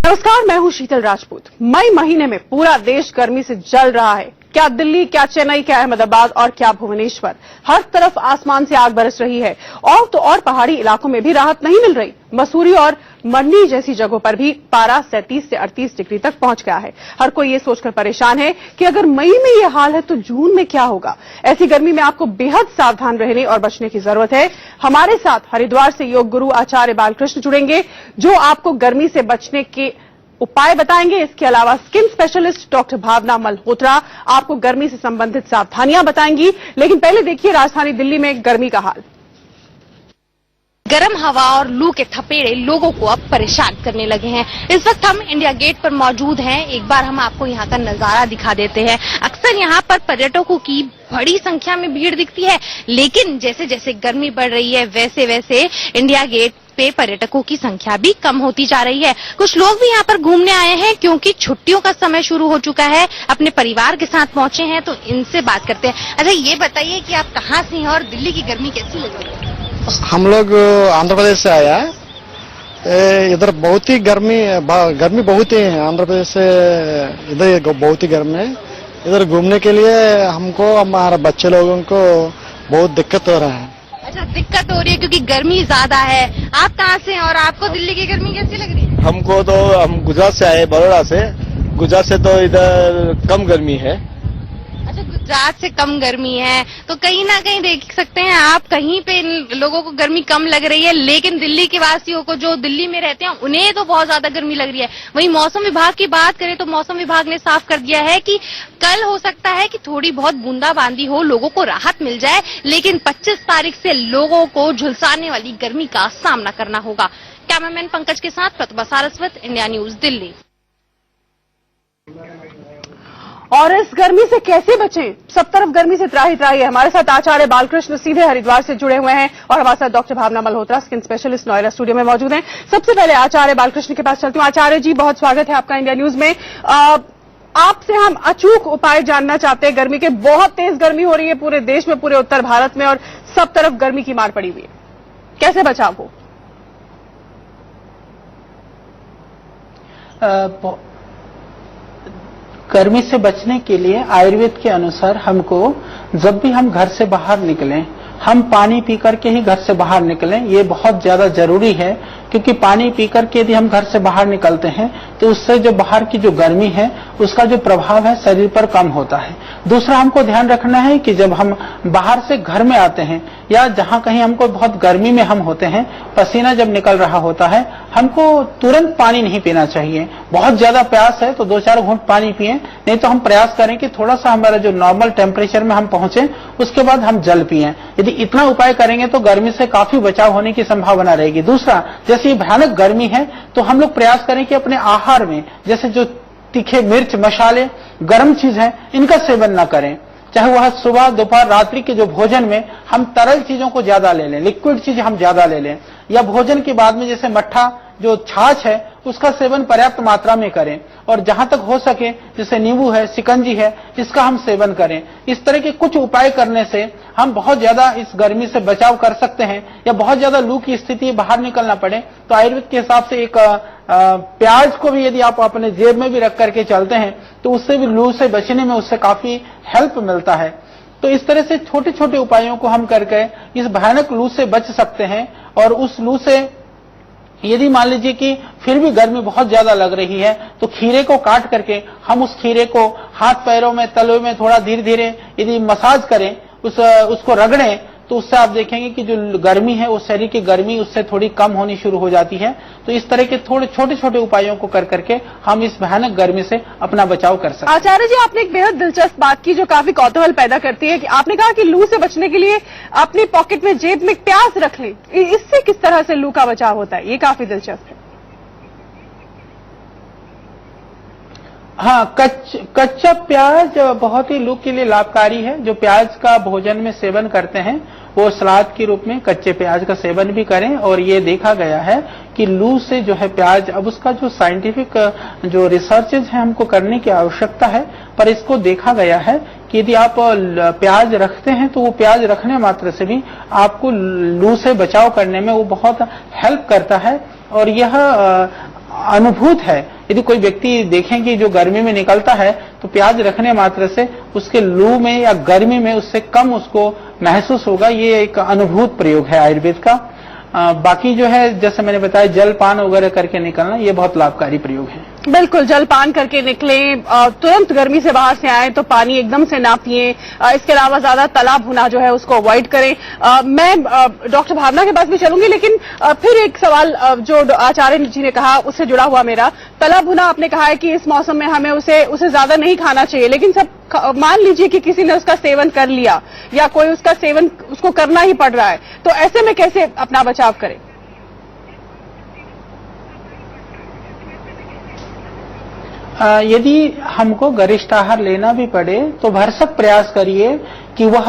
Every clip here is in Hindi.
नमस्कार, मैं हूं शीतल राजपूत। मई महीने में पूरा देश गर्मी से जल रहा है। क्या दिल्ली, क्या चेन्नई, क्या अहमदाबाद और क्या भुवनेश्वर, हर तरफ आसमान से आग बरस रही है। और तो और पहाड़ी इलाकों में भी राहत नहीं मिल रही। मसूरी और मंडी जैसी जगहों पर भी पारा 37 से 38 डिग्री तक पहुंच गया है। हर कोई ये सोचकर परेशान है कि अगर मई में ये हाल है तो जून में क्या होगा। ऐसी गर्मी में आपको बेहद सावधान रहने और बचने की जरूरत है। हमारे साथ हरिद्वार से योग गुरु आचार्य बालकृष्ण जुड़ेंगे, जो आपको गर्मी से बचने के उपाय बताएंगे। इसके अलावा skin specialist doctor Bhavna Malhotra आपको गर्मी से संबंधित सावधानियां बताएंगी। लेकिन पहले देखिए राजधानी दिल्ली में गर्मी का हाल। गर्म हवा और लू के थपेड़े लोगों को अब परेशान करने लगे हैं। इस वक्त हम इंडिया गेट पर मौजूद हैं। एक बार हम आपको यहाँ का नजारा दिखा देते हैं। अक्सर यहाँ पर पर्यटकों की बड़ी संख्या में भीड़ दिखती है, लेकिन जैसे जैसे गर्मी बढ़ रही है वैसे वैसे इंडिया गेट पे पर्यटकों की संख्या भी कम होती जा रही है। कुछ लोग भी यहाँ पर घूमने आए हैं क्योंकि छुट्टियों का समय शुरू हो चुका है, अपने परिवार के साथ पहुंचे हैं, तो इनसे बात करते हैं। अच्छा, ये बताइए कि आप कहाँ से हैं और दिल्ली की गर्मी कैसी लग रही है? हम लोग आंध्र प्रदेश से आया है। इधर बहुत ही गर्मी बहुत ही है। आंध्र प्रदेश से इधर बहुत ही गर्मी है। इधर घूमने के लिए हमको, हमारे बच्चे लोगों को बहुत दिक्कत हो रहा है। अच्छा, दिक्कत हो रही है क्योंकि गर्मी ज्यादा है। आप कहाँ से हैं और आपको दिल्ली की गर्मी कैसी लग रही है? हमको तो, हम गुजरात से आए, बड़ौदा से। गुजरात से तो इधर कम गर्मी है। अच्छा, गुजरात से कम गर्मी है तो कहीं ना कहीं देख सकते हैं आप, कहीं पे लोगों को गर्मी कम लग रही है, लेकिन दिल्ली के वासियों को, जो दिल्ली में रहते हैं, उन्हें तो बहुत ज्यादा गर्मी लग रही है। वहीं मौसम विभाग की बात करें तो मौसम विभाग ने साफ कर दिया है कि कल हो सकता है कि थोड़ी बहुत बूंदाबांदी हो, लोगों को राहत मिल जाए, लेकिन 25 तारीख से लोगों को झुलसाने वाली गर्मी का सामना करना होगा। कैमरामैन पंकज के साथ प्रतिभा सारस्वत, इंडिया न्यूज दिल्ली। और इस गर्मी से कैसे बचें? सब तरफ गर्मी से त्राही त्राही है। हमारे साथ आचार्य बालकृष्ण सीधे हरिद्वार से जुड़े हुए हैं और हमारे साथ doctor Bhavna Malhotra skin specialist Noida studio में मौजूद हैं। सबसे पहले आचार्य बालकृष्ण के पास चलती हूँ। आचार्य जी, बहुत स्वागत है आपका इंडिया न्यूज में। आपसे हम अचूक उपाय जानना चाहते हैं। गर्मी के, बहुत तेज गर्मी हो रही है पूरे देश में, पूरे उत्तर भारत में, और सब तरफ गर्मी की मार पड़ी हुई है। कैसे बचाव हो? गर्मी से बचने के लिए आयुर्वेद के अनुसार हमको, जब भी हम घर से बाहर निकलें, हम पानी पीकर के ही घर से बाहर निकलें। ये बहुत ज्यादा जरूरी है, क्योंकि पानी पीकर के यदि हम घर से बाहर निकलते हैं तो उससे जो बाहर की जो गर्मी है उसका जो प्रभाव है शरीर पर कम होता है। दूसरा, हमको ध्यान रखना है कि जब हम बाहर से घर में आते हैं या जहां कहीं हमको बहुत गर्मी में हम होते हैं, पसीना जब निकल रहा होता है, हमको तुरंत पानी नहीं पीना चाहिए। बहुत ज्यादा प्यास है तो 2-4 घूंट पानी पिए, नहीं तो हम प्रयास करें कि थोड़ा सा हमारा जो नॉर्मल टेम्परेचर में हम पहुंचे, उसके बाद हम जल पिए। यदि इतना उपाय करेंगे तो गर्मी से काफी बचाव होने की संभावना रहेगी। दूसरा, जैसे भयानक गर्मी है तो हम लोग प्रयास करें कि अपने आहार में, जैसे जो तीखे मिर्च, मसाले, गर्म चीज है, इनका सेवन न करें। चाहे वह सुबह, दोपहर, रात्रि के जो भोजन में हम तरल चीजों को ज्यादा ले लें, लिक्विड चीज हम ज्यादा ले लें, या भोजन के बाद में जैसे मट्ठा, जो छाछ है, उसका सेवन पर्याप्त मात्रा में करें। और जहां तक हो सके, जैसे नींबू है, शिकंजी है, इसका हम सेवन करें। इस तरह के कुछ उपाय करने से हम बहुत ज्यादा इस गर्मी से बचाव कर सकते हैं। या बहुत ज्यादा लू की स्थिति, बाहर निकलना पड़े तो आयुर्वेद के हिसाब से एक प्याज को भी यदि आप अपने जेब में भी रख करके चलते हैं तो उससे भी लू से बचने में उससे काफी हेल्प मिलता है। तो इस तरह से छोटे छोटे उपायों को हम करके इस भयानक लू से बच सकते हैं। और उस लू से यदि मान लीजिए कि फिर भी गर्मी बहुत ज्यादा लग रही है तो खीरे को काट करके हम उस खीरे को हाथ पैरों में, तलवे में थोड़ा धीरे धीरे यदि मसाज करें, उसको रगड़ें, तो उससे आप देखेंगे कि जो गर्मी है, उस शरीर की गर्मी उससे थोड़ी कम होनी शुरू हो जाती है। तो इस तरह के थोड़े छोटे छोटे उपायों को कर करके हम इस भयानक गर्मी से अपना बचाव कर सकते हैं। आचार्य जी, आपने एक बेहद दिलचस्प बात की जो काफी कौतूहल पैदा करती है कि आपने कहा कि लू से बचने के लिए अपनी पॉकेट में, जेब में प्याज रख लें। इससे किस तरह से लू का बचाव होता है? ये काफी दिलचस्प है। हाँ, कच्चा प्याज बहुत ही लू के लिए लाभकारी है। जो प्याज का भोजन में सेवन करते हैं वो सलाद के रूप में कच्चे प्याज का सेवन भी करें। और ये देखा गया है कि लू से जो है प्याज, अब उसका जो साइंटिफिक जो रिसर्चेज है हमको करने की आवश्यकता है, पर इसको देखा गया है कि यदि आप प्याज रखते हैं तो वो प्याज रखने मात्र से भी आपको लू से बचाव करने में वो बहुत हेल्प करता है। और यह अनुभूत है यदि कोई व्यक्ति देखें कि जो गर्मी में निकलता है तो प्याज रखने मात्र से उसके लू में या गर्मी में उससे कम उसको महसूस होगा। ये एक अनुभूत प्रयोग है आयुर्वेद का। बाकी जो है जैसे मैंने बताया जलपान वगैरह करके निकलना, ये बहुत लाभकारी प्रयोग है। बिल्कुल, जलपान करके निकलें, तुरंत गर्मी से बाहर से आए तो पानी एकदम से ना पिए। इसके अलावा ज्यादा तला भुना जो है उसको अवॉइड करें। मैं डॉक्टर भावना के पास भी चलूंगी, लेकिन फिर एक सवाल जो आचार्य जी ने कहा उससे जुड़ा हुआ मेरा, तला भुना आपने कहा है कि इस मौसम में हमें उसे ज्यादा नहीं खाना चाहिए, लेकिन सब मान लीजिए कि किसी ने उसका सेवन कर लिया या कोई उसका सेवन उसको करना ही पड़ रहा है, तो ऐसे में कैसे अपना बचाव करें? यदि हमको गरिष्ठ आहार लेना भी पड़े तो भरसक प्रयास करिए कि वह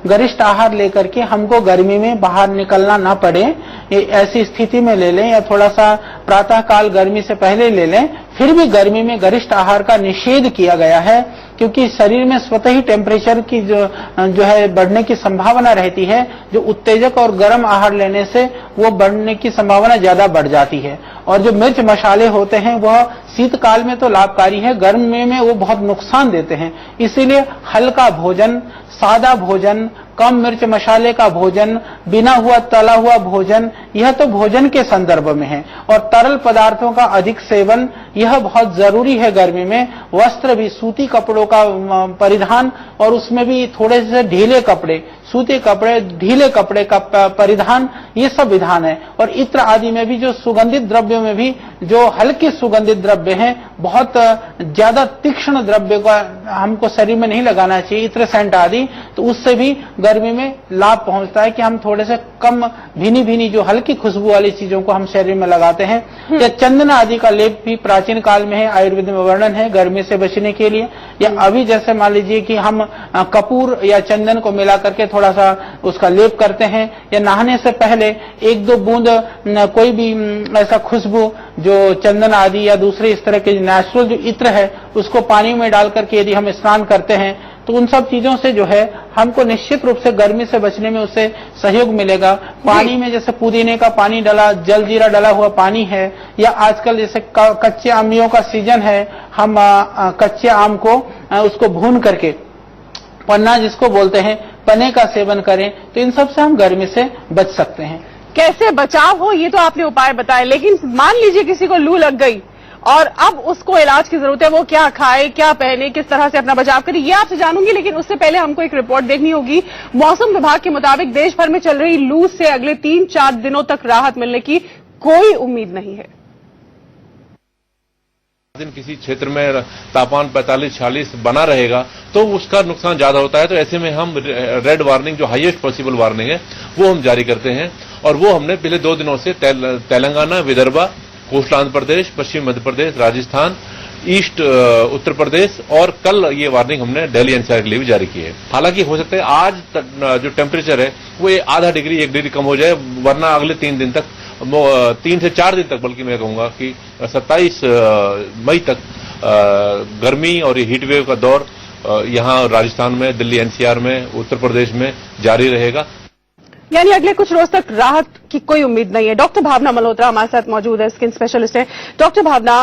गरिष्ठ आहार लेकर के हमको गर्मी में बाहर निकलना ना पड़े। ऐसी स्थिति में ले लें या थोड़ा सा प्रातः काल गर्मी से पहले ले लें। फिर भी गर्मी में गरिष्ठ आहार का निषेध किया गया है, क्योंकि शरीर में स्वतः ही टेम्परेचर की जो है बढ़ने की संभावना रहती है। जो उत्तेजक और गर्म आहार लेने से वो बढ़ने की संभावना ज्यादा बढ़ जाती है। और जो मिर्च मसाले होते हैं वह शीतकाल में तो लाभकारी है, गर्मी में वो बहुत नुकसान देते हैं। इसीलिए हल्का भोजन, सादा भोजन, कम मिर्च मसाले का भोजन, बिना हुआ तला हुआ भोजन, यह तो भोजन के संदर्भ में है। और तरल पदार्थों का अधिक सेवन यह बहुत जरूरी है गर्मी में। वस्त्र भी सूती कपड़ों का परिधान, और उसमें भी थोड़े से ढीले कपड़े, सूती कपड़े, ढीले कपड़े का परिधान, ये सब विधान है। और इत्र आदि में भी, जो सुगंधित द्रव्यों में भी जो हल्के सुगंधित द्रव्य हैं, बहुत ज्यादा तीक्ष्ण द्रव्य को हमको शरीर में नहीं लगाना चाहिए, इत्र सेंट आदि, तो उससे भी गर्मी में लाभ पहुंचता है कि हम थोड़े से कम भीनी भीनी जो हल्की खुशबू वाली चीजों को हम शरीर में लगाते हैं। या चंदन आदि का लेप भी प्राचीन काल में है, आयुर्वेद में वर्णन है गर्मी से बचने के लिए। या अभी जैसे मान लीजिए कि हम कपूर या चंदन को मिला करके थोड़ा सा उसका लेप करते हैं, या नहाने से पहले एक दो बूंद कोई भी ऐसा खुशबू जो चंदन आदि या दूसरे इस तरह के नेचुरल जो इत्र है उसको पानी में डाल करके यदि हम स्नान करते हैं, तो उन सब चीजों से जो है हमको निश्चित रूप से गर्मी से बचने में उससे सहयोग मिलेगा। पानी में जैसे पुदीने का पानी डाला, जलजीरा डाला हुआ पानी है, या आजकल जैसे कच्चे आमियों का सीजन है, हम कच्चे आम को उसको भून करके, पन्ना जिसको बोलते हैं, पन्ने का सेवन करें, तो इन सब से हम गर्मी से बच सकते हैं। कैसे बचाव हो ये तो आपने उपाय बताए, लेकिन मान लीजिए किसी को लू लग गई और अब उसको इलाज की जरूरत है, वो क्या खाए, क्या पहने, किस तरह से अपना बचाव करे, ये आपसे जानूंगी। लेकिन उससे पहले हमको एक रिपोर्ट देखनी होगी। मौसम विभाग के मुताबिक देश भर में चल रही लू से अगले 3-4 दिनों तक राहत मिलने की कोई उम्मीद नहीं है। दिन किसी क्षेत्र में तापमान 45-46 बना रहेगा तो उसका नुकसान ज्यादा होता है। तो ऐसे में हम रेड वार्निंग, जो हाईएस्ट पॉसिबल वार्निंग है, वो हम जारी करते हैं। और वो हमने पिछले 2 दिनों से तेलंगाना, विदर्भा, कोस्टल आंध्र प्रदेश, पश्चिम मध्य प्रदेश, राजस्थान, ईस्ट उत्तर प्रदेश, और कल ये वार्निंग हमने दिल्ली एनसीआर के लिए भी जारी की है। हालांकि हो सकता है आज जो टेम्परेचर है वो आधा डिग्री 1 डिग्री कम हो जाए, वरना अगले 3 दिन तक, 3 से 4 दिन तक, बल्कि मैं कहूंगा कि 27 मई तक गर्मी और हीट वेव का दौर यहाँ राजस्थान में, दिल्ली एनसीआर में, उत्तर प्रदेश में जारी रहेगा। यानी अगले कुछ रोज तक राहत की कोई उम्मीद नहीं है। डॉक्टर भावना मल्होत्रा हमारे साथ मौजूद है, स्किन स्पेशलिस्ट है। डॉक्टर भावना,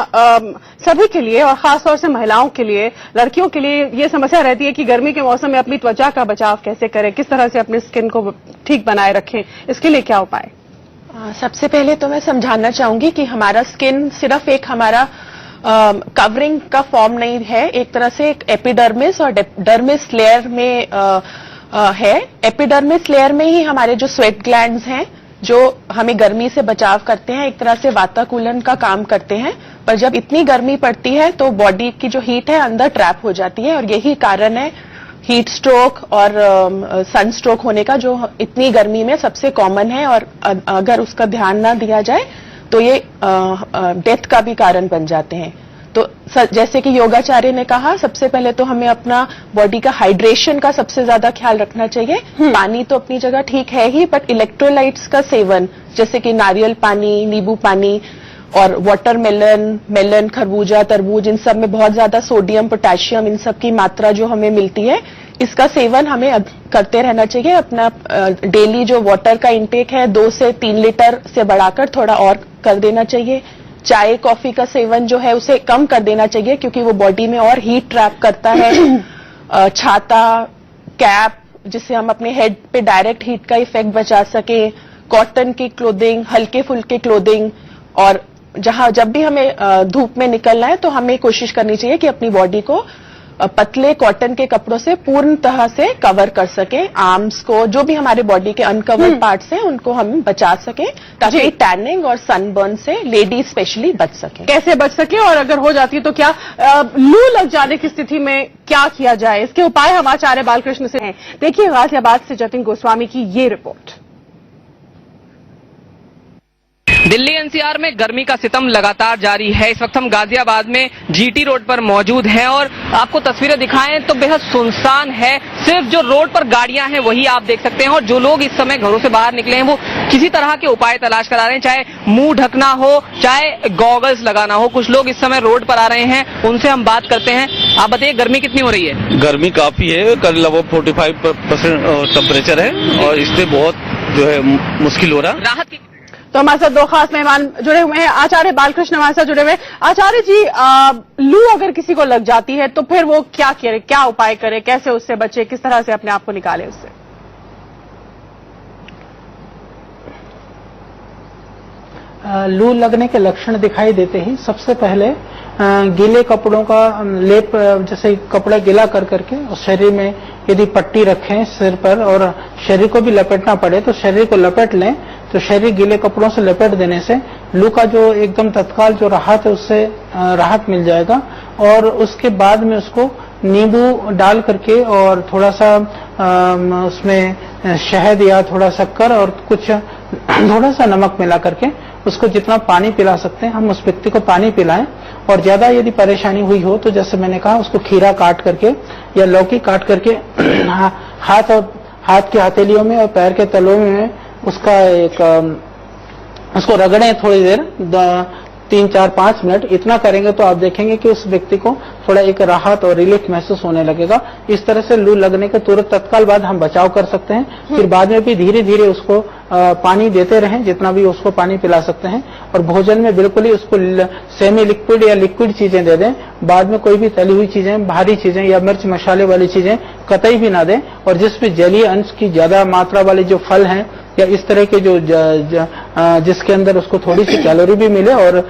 सभी के लिए और खासतौर से महिलाओं के लिए, लड़कियों के लिए ये समस्या रहती है कि गर्मी के मौसम में अपनी त्वचा का बचाव कैसे करें, किस तरह से अपनी स्किन को ठीक बनाए रखें, इसके लिए क्या उपाय? सबसे पहले तो मैं समझाना चाहूंगी कि हमारा स्किन सिर्फ एक हमारा कवरिंग का फॉर्म नहीं है, एक तरह से एक एपिडर्मिस और डर्मिस लेयर में है। एपिडर्मिस लेयर में ही हमारे जो स्वेट ग्लैंड्स हैं जो हमें गर्मी से बचाव करते हैं, एक तरह से वाताकुलन का काम करते हैं। पर जब इतनी गर्मी पड़ती है तो बॉडी की जो हीट है अंदर ट्रैप हो जाती है, और यही कारण है हीट स्ट्रोक और सन स्ट्रोक होने का, जो इतनी गर्मी में सबसे कॉमन है। और अगर उसका ध्यान ना दिया जाए तो ये डेथ का भी कारण बन जाते हैं। तो जैसे कि योगाचार्य ने कहा, सबसे पहले तो हमें अपना बॉडी का हाइड्रेशन का सबसे ज्यादा ख्याल रखना चाहिए। पानी तो अपनी जगह ठीक है ही, बट इलेक्ट्रोलाइट्स का सेवन, जैसे कि नारियल पानी, नींबू पानी और वाटरमेलन, मेलन, खरबूजा, तरबूज, इन सब में बहुत ज्यादा सोडियम, पोटेशियम, इन सब की मात्रा जो हमें मिलती है, इसका सेवन हमें करते रहना चाहिए। अपना डेली जो वाटर का इंटेक है 2 से 3 लीटर से बढ़ाकर थोड़ा और कर देना चाहिए। चाय कॉफी का सेवन जो है उसे कम कर देना चाहिए, क्योंकि वो बॉडी में और हीट ट्रैप करता है। छाता, कैप, जिससे हम अपने हेड पे डायरेक्ट हीट का इफेक्ट बचा सके, कॉटन की क्लोथिंग, हल्के फुल्के क्लोथिंग, और जब भी हमें धूप में निकलना है तो हमें कोशिश करनी चाहिए कि अपनी बॉडी को पतले कॉटन के कपड़ों से पूर्ण तरह से कवर कर सके। आर्म्स को, जो भी हमारे बॉडी के अनकवर्ड पार्ट्स हैं उनको हम बचा सके, ताकि टैनिंग और सनबर्न से लेडीज स्पेशली बच सके। कैसे बच सके, और अगर हो जाती है तो क्या लू लग जाने की स्थिति में क्या किया जाए, इसके उपाय हम आचार्य बालकृष्ण से हैं। देखिए गाजियाबाद से जतिन गोस्वामी की ये रिपोर्ट। दिल्ली एनसीआर में गर्मी का सितम लगातार जारी है। इस वक्त हम गाजियाबाद में जीटी रोड पर मौजूद हैं और आपको तस्वीरें दिखाएं तो बेहद सुनसान है। सिर्फ जो रोड पर गाड़ियां हैं वही आप देख सकते हैं, और जो लोग इस समय घरों से बाहर निकले हैं वो किसी तरह के उपाय तलाश करा रहे हैं, चाहे मुंह ढकना हो, चाहे गॉगल्स लगाना हो। कुछ लोग इस समय रोड पर आ रहे हैं, उनसे हम बात करते हैं। आप बताइए, गर्मी कितनी हो रही है? गर्मी काफी है, कल लगभग 45% टेम्परेचर है और इससे बहुत जो है मुश्किल हो रहा। राहत की तो हमारे साथ दो खास मेहमान जुड़े हुए हैं। आचार्य बालकृष्ण हमारे साथ जुड़े हुए हैं। आचार्य जी, लू अगर किसी को लग जाती है तो फिर वो क्या करे, क्या उपाय करे, कैसे उससे बचे, किस तरह से अपने आप को निकाले उससे? लू लगने के लक्षण दिखाई देते ही सबसे पहले गीले कपड़ों का लेप, जैसे कपड़ा गीला कर करके उस शरीर में यदि पट्टी रखें सिर पर, और शरीर को भी लपेटना पड़े तो शरीर को लपेट लें, तो शरीर गीले कपड़ों से लपेट देने से लू का जो एकदम तत्काल जो राहत है उससे राहत मिल जाएगा। और उसके बाद में उसको नींबू डाल करके और थोड़ा सा उसमें शहद या थोड़ा शक्कर और कुछ थोड़ा सा नमक मिला करके उसको जितना पानी पिला सकते हैं हम उस व्यक्ति को पानी पिलाएं। और ज्यादा यदि परेशानी हुई हो तो जैसे मैंने कहा, उसको खीरा काट करके या लौकी काट करके हाथ की हथेलियों में और पैर के तलों में उसका उसको रगड़ें थोड़ी देर, 3, 4, 5 मिनट। इतना करेंगे तो आप देखेंगे कि उस व्यक्ति को थोड़ा एक राहत और रिलीफ महसूस होने लगेगा। इस तरह से लू लगने के तुरंत तत्काल बाद हम बचाव कर सकते हैं। फिर बाद में भी धीरे धीरे उसको पानी देते रहें, जितना भी उसको पानी पिला सकते हैं। और भोजन में बिल्कुल ही उसको सेमी लिक्विड या लिक्विड चीजें दे दें। बाद में कोई भी तली हुई चीजें, भारी चीजें या मिर्च मसाले वाली चीजें कतई भी ना दें। और जिसमें जलीय अंश की ज्यादा मात्रा वाले जो फल हैं या इस तरह के जो जिसके अंदर उसको थोड़ी सी कैलोरी भी मिले और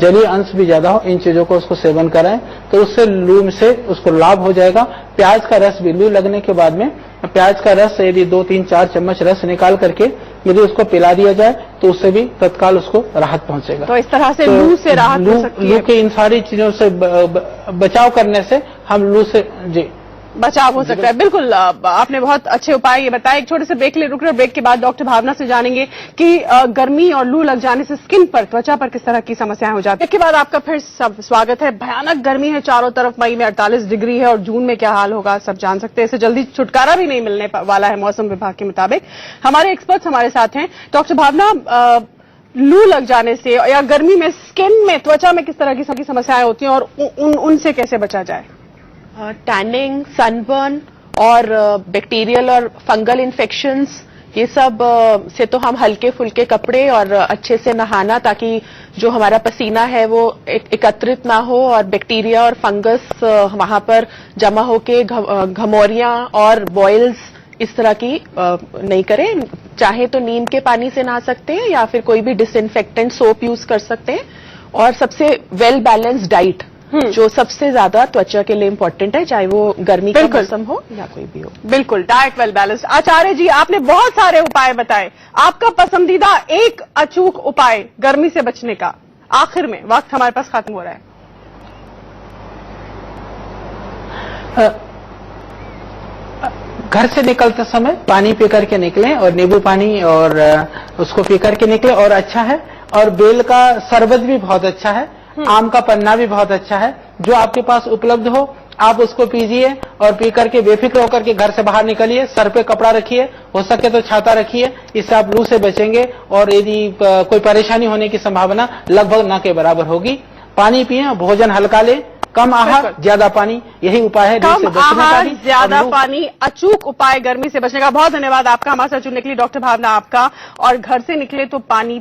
जलीय अंश भी ज्यादा हो, इन चीजों को उसको सेवन कराएं तो उससे लू से उसको लाभ हो जाएगा। प्याज का रस भी, लू लगने के बाद में प्याज का रस यदि 2, 3, 4 चम्मच रस निकाल करके यदि उसको पिला दिया जाए तो उससे भी तत्काल उसको राहत पहुंचेगा। तो इस तरह से लू से राहत हो सकती है। लू के इन सारी चीजों से बचाव करने से हम लू से बचाव हो सकता है। बिल्कुल, आपने बहुत अच्छे उपाय ये बताए। एक छोटे से ब्रेक ले रुक रहे, ब्रेक के बाद डॉक्टर भावना से जानेंगे कि गर्मी और लू लग जाने से स्किन पर, त्वचा पर किस तरह की समस्याएं हो जाती है। इसके बाद आपका फिर सब स्वागत है। भयानक गर्मी है चारों तरफ, मई में 48 डिग्री है और जून में क्या हाल होगा सब जान सकते हैं। इससे जल्दी छुटकारा भी नहीं मिलने वाला है मौसम विभाग के मुताबिक। हमारे एक्सपर्ट्स हमारे साथ हैं। डॉक्टर भावना, लू लग जाने से या गर्मी में स्किन में, त्वचा में किस तरह की समस्याएं होती हैं और उनसे कैसे बचा जाए? टैनिंग, सनबर्न और बैक्टीरियल और फंगल इन्फेक्शंस, ये सब से तो हम हल्के फुल्के कपड़े और अच्छे से नहाना, ताकि जो हमारा पसीना है वो एकत्रित ना हो और बैक्टीरिया और फंगस वहां पर जमा होके घमौरियां और बॉयल्स इस तरह की नहीं करें। चाहे तो नीम के पानी से नहा सकते हैं या फिर कोई भी डिसइंफेक्टेंट सोप यूज कर सकते हैं। और सबसे वेल बैलेंस्ड डाइट जो सबसे ज्यादा त्वचा के लिए इम्पोर्टेंट है, चाहे वो गर्मी का मौसम हो या कोई भी हो। बिल्कुल, डाइट वेल बैलेंस्ड। आचार्य जी, आपने बहुत सारे उपाय बताए, आपका पसंदीदा एक अचूक उपाय गर्मी से बचने का, आखिर में वक्त हमारे पास खत्म हो रहा है। घर से निकलते समय पानी पी करके निकलें और नींबू पानी और उसको पी करके निकले और अच्छा है। और बेल का शरबत भी बहुत अच्छा है, आम का पन्ना भी बहुत अच्छा है। जो आपके पास उपलब्ध हो आप उसको पीजिए और पी करके बेफिक्र होकर के घर से बाहर निकलिए। सर पे कपड़ा रखिए, हो सके तो छाता रखिए, इससे आप लू से बचेंगे और यदि कोई परेशानी होने की संभावना लगभग न के बराबर होगी। पानी पिए, भोजन हल्का लें, कम आहार ज्यादा पानी, यही उपाय है। कम आहार ज्यादा पानी, अचूक उपाय गर्मी से बचने का। बहुत धन्यवाद आपका हमारे साथ जुड़ने के लिए डॉक्टर भावना आपका। और घर से निकले तो पानी